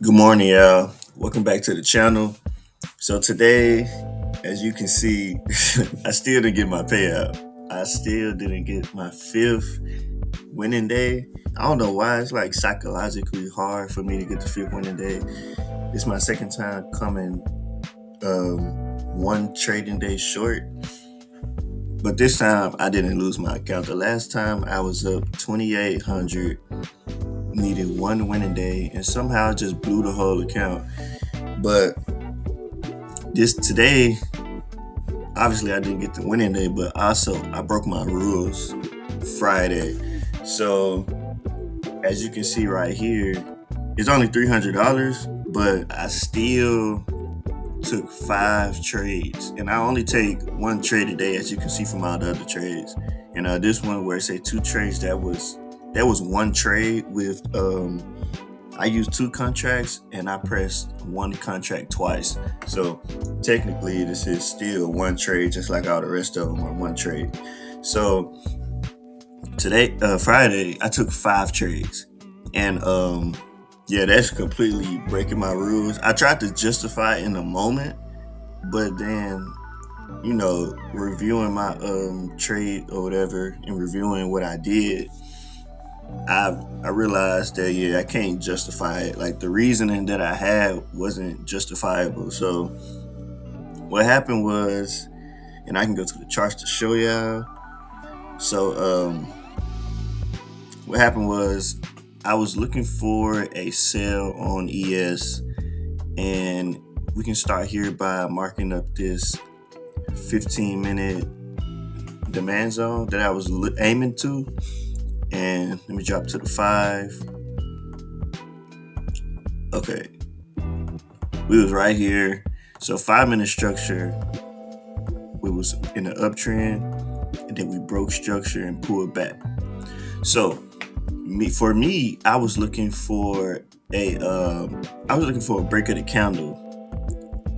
Good morning, y'all. Welcome back to the channel. So today, as you can see, I still didn't get my payout. I still didn't get my fifth winning day. I don't know why it's like psychologically hard for me to get the fifth winning day. It's my second time coming one trading day short, but this time I didn't lose my account. The last time I was up 2,800, needed one winning day, and somehow I just blew the whole account. But this today, obviously I didn't get the winning day, but also I broke my rules Friday. So as you can see right here, it's only $300, but I still took five trades, and I only take one trade a day, as you can see from all the other trades. And this one where it say two trades, that was one trade with I used two contracts and I pressed one contract twice. So technically, this is still one trade, just like all the rest of them are one trade. So today, Friday, I took five trades, and yeah, that's completely breaking my rules. I tried to justify it in the moment, but then reviewing my trade or whatever and reviewing what I did, I realized that yeah, I can't justify it. Like the reasoning that I had wasn't justifiable. So what happened was, and I can go to the charts to show y'all. So what happened was I was looking for a sale on ES, and we can start here by marking up this 15-minute demand zone that I was aiming to. And let me drop to the five. Okay, we was right here. So 5 minute structure, we was in the uptrend, and then we broke structure and pulled back. So for me, I was looking for a break of the candle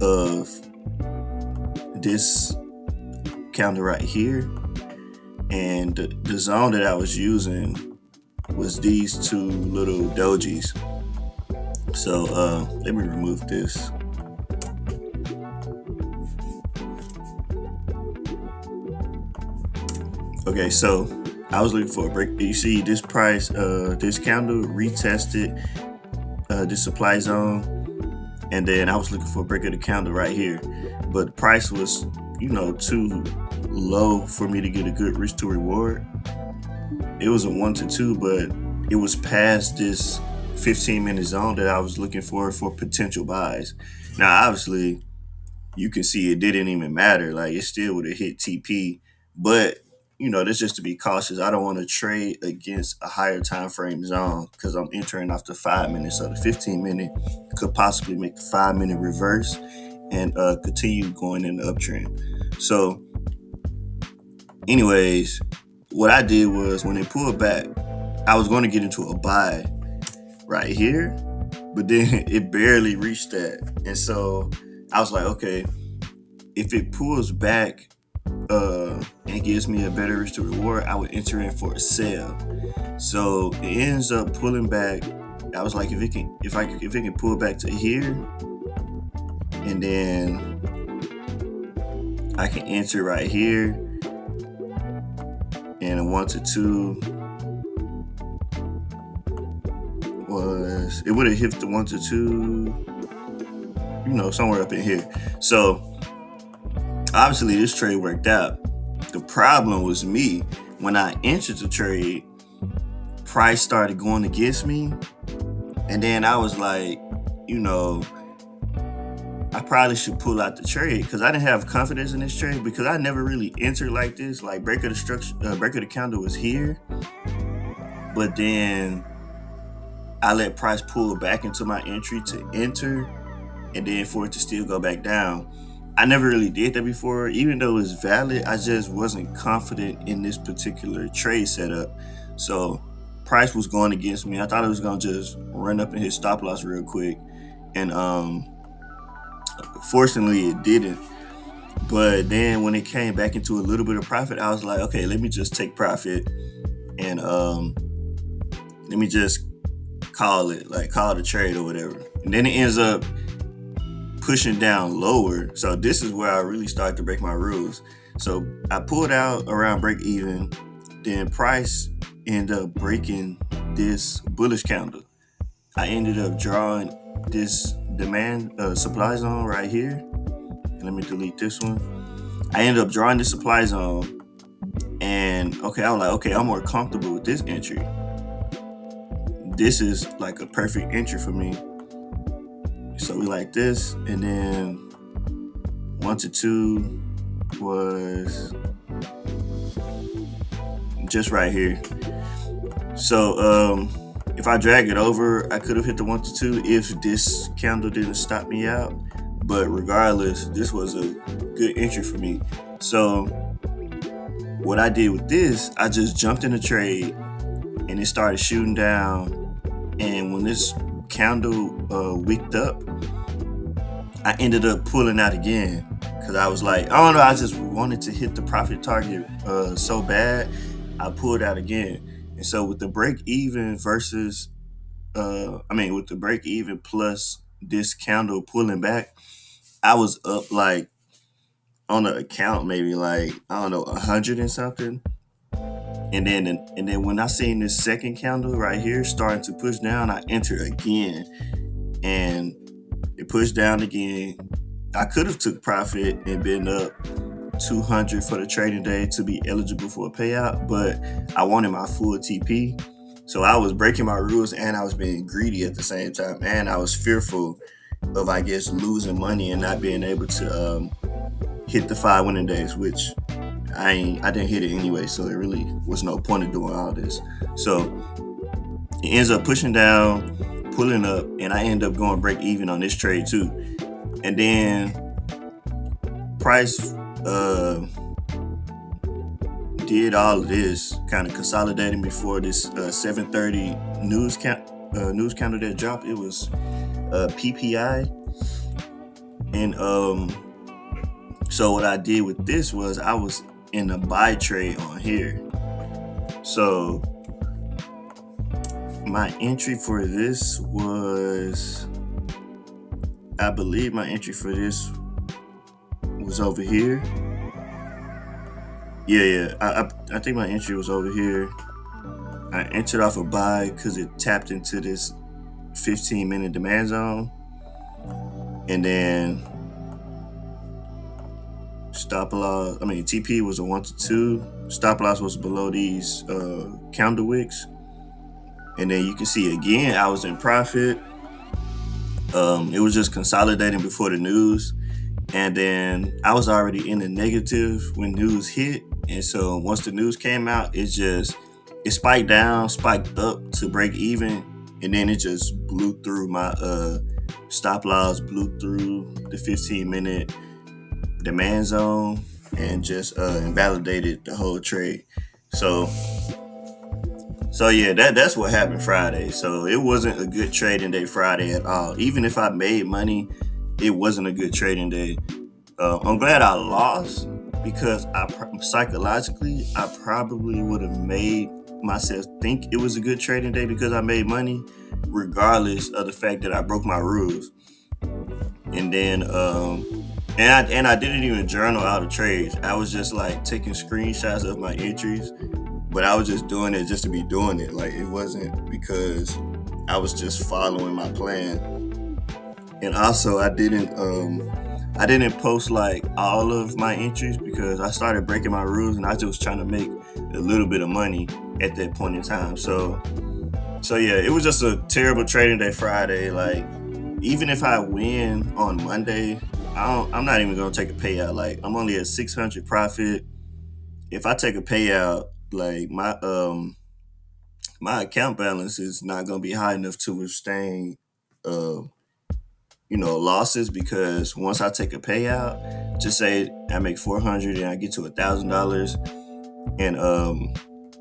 of this candle right here, and the zone that I was using was these two little dojis. So let me remove this. Okay, so I was looking for a break. You see this price, this candle retested this supply zone, and then I was looking for a break of the candle right here, but the price was, too low for me to get a good risk to reward. It was a 1 to 2, but it was past this 15-minute zone that I was looking for potential buys. Now, obviously, you can see it didn't even matter. Like it still would have hit TP, but that's just to be cautious. I don't want to trade against a higher time frame zone because I'm entering off the 5 minutes. So the 15-minute could possibly make the 5 minute reverse and continue going in the uptrend. So, anyways, what I did was when they pulled back, I was going to get into a buy right here, but then it barely reached that, and so I was like, okay, if it pulls back and gives me a better risk to reward, I would enter in for a sale. So it ends up pulling back. I was like, if it can pull back to here, and then I can enter right here, and a 1 to 2 was it would have hit the 1 to 2, somewhere up in here. So obviously this trade worked out. The problem was me. When I entered the trade, price started going against me, and then I was like, I probably should pull out the trade because I didn't have confidence in this trade because I never really entered like this. Like break of the structure, break of the candle was here, but then I let price pull back into my entry to enter, and then for it to still go back down. I never really did that before. Even though it's valid, I just wasn't confident in this particular trade setup. So price was going against me. I thought it was gonna just run up and hit stop loss real quick. And fortunately it didn't. But then when it came back into a little bit of profit, I was like, okay, let me just take profit and let me just call it a trade or whatever. and then it ends up pushing down lower. So this is where I really started to break my rules. So I pulled out around break even, then price ended up breaking this bullish candle. I ended up drawing this demand supply zone right here. And let me delete this one. I ended up drawing this supply zone, and okay, I was like, okay, I'm more comfortable with this entry. This is like a perfect entry for me. So we like this, and then 1 to 2 was just right here. So if I drag it over, I could have hit the 1 to 2 if this candle didn't stop me out. But regardless, this was a good entry for me. So what I did with this, I just jumped in the trade, and it started shooting down. And when this candle wicked up, I ended up pulling out again because I was like, I don't know, I just wanted to hit the profit target so bad. I pulled out again. And so with the break even versus, with the break even plus this candle pulling back, I was up like on the account maybe like, I don't know, 100 and something. And then when I seen this second candle right here starting to push down, I entered again, and it pushed down again. I could have took profit and been up 200 for the trading day to be eligible for a payout, but I wanted my full TP. So I was breaking my rules, and I was being greedy at the same time, and I was fearful of, I guess, losing money and not being able to hit the 5 winning days, which I didn't hit it anyway, so there really was no point of doing all this. So it ends up pushing down, pulling up, and I end up going break even on this trade too. And then price did all of this, kind of consolidating before this 7:30 news counter that dropped. It was PPI, and so what I did with this was I was in a buy trade on here. So my entry for this was, I believe my entry for this was over here. Yeah. I think my entry was over here. I entered off a buy because it tapped into this 15-minute demand zone, and then TP was a 1 to 2. Stop loss was below these candle wicks. And then you can see again, I was in profit. It was just consolidating before the news. And then I was already in the negative when news hit. And so once the news came out, it spiked down, spiked up to break even. And then it just blew through my stop loss, blew through the 15-minute demand zone, and just invalidated the whole trade. So yeah, that's what happened Friday. So it wasn't a good trading day Friday at all. Even if I made money, it wasn't a good trading day. I'm glad I lost because psychologically I probably would have made myself think it was a good trading day because I made money, regardless of the fact that I broke my rules. And then and I didn't even journal out the trades. I was just like taking screenshots of my entries, but I was just doing it just to be doing it. Like, it wasn't because I was just following my plan. And also I didn't post like all of my entries because I started breaking my rules, and I just was trying to make a little bit of money at that point in time. So yeah, it was just a terrible trading day Friday. Like, even if I win on Monday, I'm not even gonna take a payout. Like, I'm only at 600 profit. If I take a payout, like my account balance is not gonna be high enough to withstand losses, because once I take a payout, just say I make 400 and I get to $1,000, and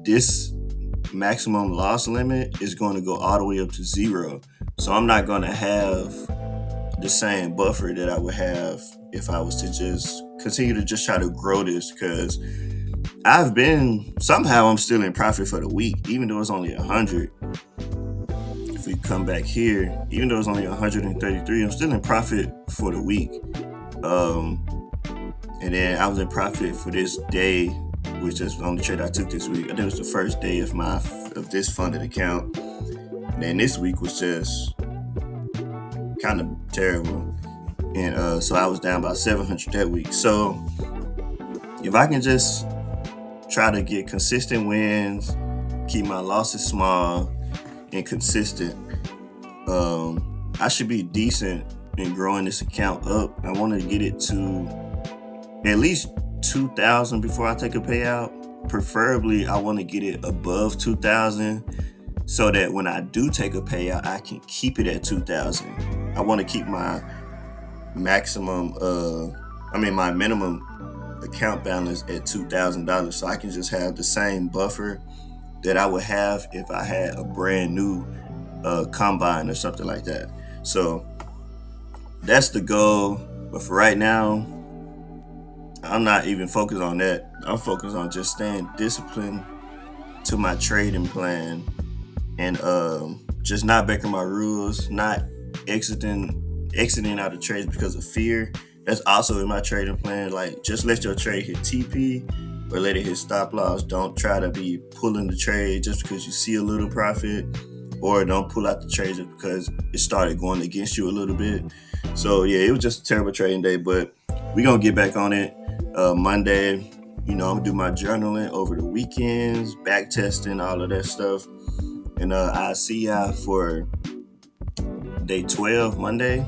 this maximum loss limit is going to go all the way up to 0. So I'm not going to have the same buffer that I would have if I was to just continue to just try to grow this, because somehow I'm still in profit for the week, even though it's only 100. If we come back here, even though it's only 133, I'm still in profit for the week. Um, and then I was in profit for this day, which is the only trade I took this week. I think it was the first day of this funded account. And then this week was just kind of terrible. And so I was down about 700 that week. So if I can just try to get consistent wins, keep my losses small and consistent, I should be decent in growing this account up. I want to get it to at least 2,000 before I take a payout. Preferably, I want to get it above 2,000 so that when I do take a payout, I can keep it at 2,000. I want to keep my my minimum account balance at $2,000 so I can just have the same buffer that I would have if I had a brand new combine or something like that. So that's the goal. But for right now, I'm not even focused on that. I'm focused on just staying disciplined to my trading plan and just not breaking my rules, not exiting out of trades because of fear. That's also in my trading plan. Like, just let your trade hit TP or let it hit stop loss. Don't try to be pulling the trade just because you see a little profit, or don't pull out the trade just because it started going against you a little bit. So yeah, it was just a terrible trading day, but we're gonna get back on it Monday. I'm gonna do my journaling over the weekends, back testing, all of that stuff. And I'll see y'all for day 12 Monday.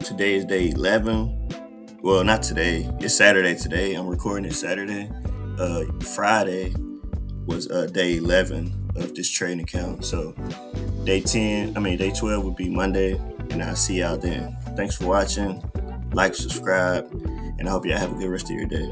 Today is day 11. Well, not today. It's Saturday today. I'm recording it Saturday. Friday was day 11 of this trading account. So day 12 would be Monday, and I'll see y'all then. Thanks for watching. Like, subscribe, and I hope y'all have a good rest of your day.